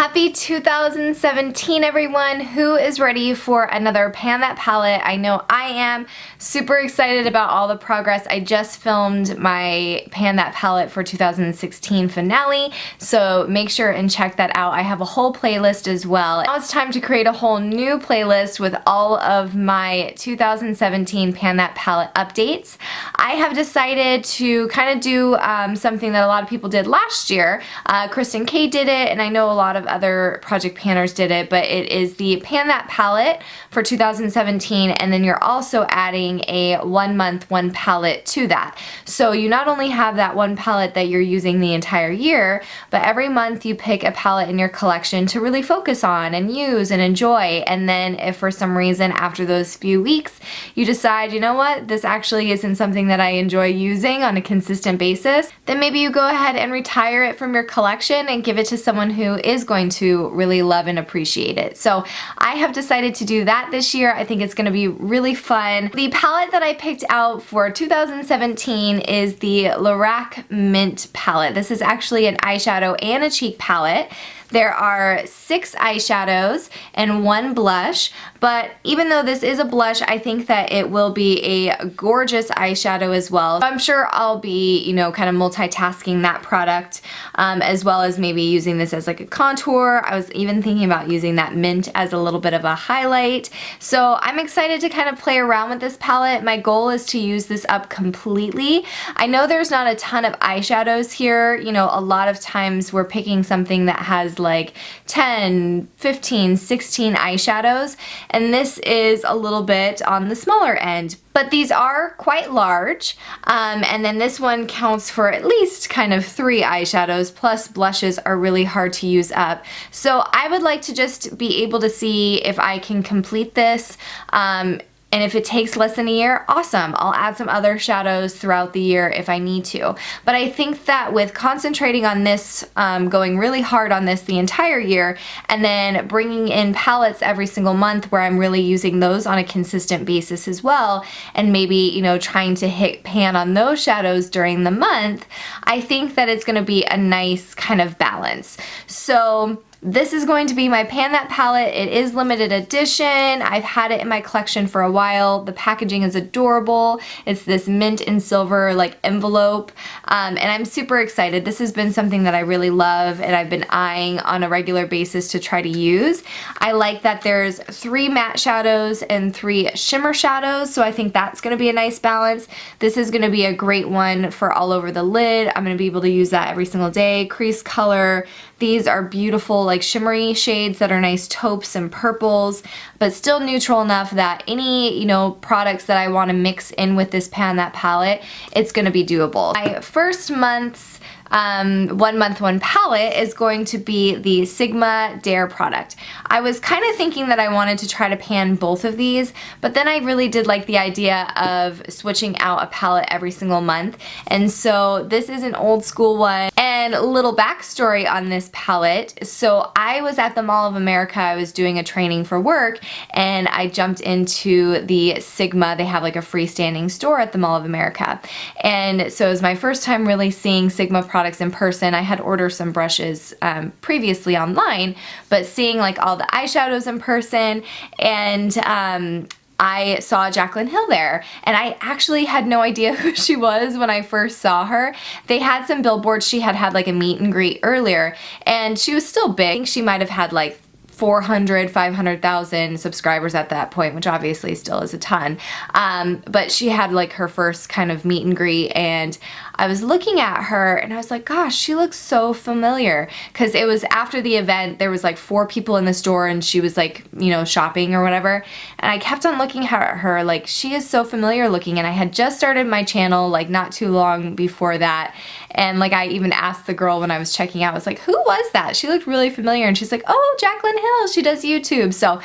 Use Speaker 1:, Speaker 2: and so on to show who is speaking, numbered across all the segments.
Speaker 1: Happy 2017 everyone. Who is ready for another Pan That Palette? I know I am. Super excited about all the progress. I just filmed my Pan That Palette for 2016 finale, so make sure and check that out. I have a whole playlist as well. Now it's time to create a whole new playlist with all of my 2017 Pan That Palette updates. I have decided to kind of do something that a lot of people did last year. Kristen K did it, and I know a lot of other project panners did it, but it is the Pan That Palette for 2017, and then you're also adding a 1 month, 1 palette to that. So you not only have that one palette that you're using the entire year, but every month you pick a palette in your collection to really focus on and use and enjoy. And then if for some reason after those few weeks you decide, you know what, this actually isn't something that I enjoy using on a consistent basis, then maybe you go ahead and retire it from your collection and give it to someone who is going to really love and appreciate it. So I have decided to do that this year. I think it's going to be really fun. The palette that I picked out for 2017 is the Lorac Mint palette. This is actually an eyeshadow and a cheek palette. There are 6 eyeshadows and 1 blush, but even though this is a blush, I think that it will be a gorgeous eyeshadow as well. I'm sure I'll be, you know, kind of multitasking that product as well as maybe using this as like a contour. I was even thinking about using that mint as a little bit of a highlight. So I'm excited to kind of play around with this palette. My goal is to use this up completely. I know there's not a ton of eyeshadows here. You know, a lot of times we're picking something that has like 10, 15, 16 eyeshadows, and this is a little bit on the smaller end. But these are quite large, and then this one counts for at least kind of 3 eyeshadows, plus blushes are really hard to use up. So I would like to just be able to see if I can complete this. And if it takes less than a year, awesome. I'll add some other shadows throughout the year if I need to. But I think that with concentrating on this, going really hard on this the entire year, and then bringing in palettes every single month where I'm really using those on a consistent basis as well, and maybe, you know, trying to hit pan on those shadows during the month, I think that it's gonna be a nice kind of balance. So this is going to be my Pan That palette. It is limited edition. I've had it in my collection for a while. The packaging is adorable. It's this mint and silver like envelope, and I'm super excited. This has been something that I really love and I've been eyeing on a regular basis to try to use. I like that there's 3 matte shadows and 3 shimmer shadows, so I think that's going to be a nice balance. This is going to be a great one for all over the lid. I'm going to be able to use that every single day. Crease color. These are beautiful like shimmery shades that are nice taupes and purples, but still neutral enough that any, you know, products that I want to mix in with this Pan That palette, it's going to be doable. My first month's 1 month, 1 palette is going to be the Sigma Dare product. I was kind of thinking that I wanted to try to pan both of these, but then I really did like the idea of switching out a palette every single month, and so this is an old school one. And a little backstory on this palette, so I was at the Mall of America. I was doing a training for work, and I jumped into the Sigma. They have like a freestanding store at the Mall of America, and so it was my first time really seeing Sigma products in person. I had ordered some brushes previously online, but seeing like all the eyeshadows in person, and I saw Jaclyn Hill there, and I actually had no idea who she was when I first saw her. They had some billboards. She had had like a meet and greet earlier, and she was still big. I think she might have had like 400, 500,000 subscribers at that point, which obviously still is a ton. But she had like her first kind of meet and greet, and I was looking at her and I was like, gosh, she looks so familiar, because it was after the event. There was like 4 people in the store and she was like, you know, shopping or whatever, and I kept on looking at her like, she is so familiar looking. And I had just started my channel like not too long before that, and like I even asked the girl when I was checking out, I was like, who was that? She looked really familiar, and she's like, oh, Jaclyn Hill, she does YouTube. So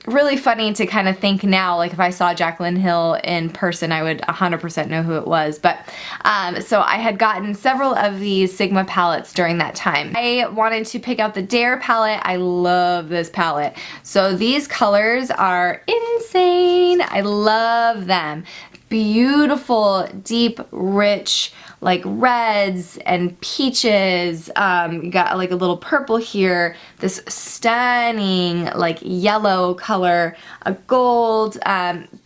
Speaker 1: really funny to kind of think now, like if I saw Jaclyn Hill in person, I would 100% know who it was. But so I had gotten several of these Sigma palettes during that time. I wanted to pick out the Dare palette. I love this palette. So these colors are insane. I love them. beautiful, deep, rich, like reds and peaches. You got like a little purple here, this stunning like yellow color, a gold,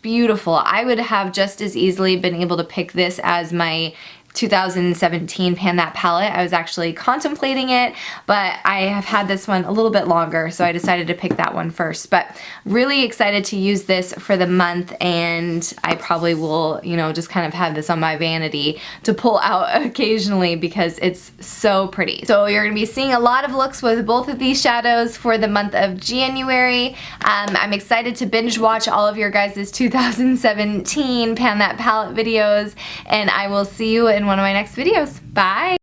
Speaker 1: beautiful. I would have just as easily been able to pick this as my 2017 Pan That palette. I was actually contemplating it, but I have had this one a little bit longer, so I decided to pick that one first. But really excited to use this for the month, and I probably will, you know, just kind of have this on my vanity to pull out occasionally because it's so pretty. So you're gonna be seeing a lot of looks with both of these shadows for the month of January. I'm excited to binge watch all of your guys' 2017 Pan That palette videos, and I will see you in one of my next videos. Bye!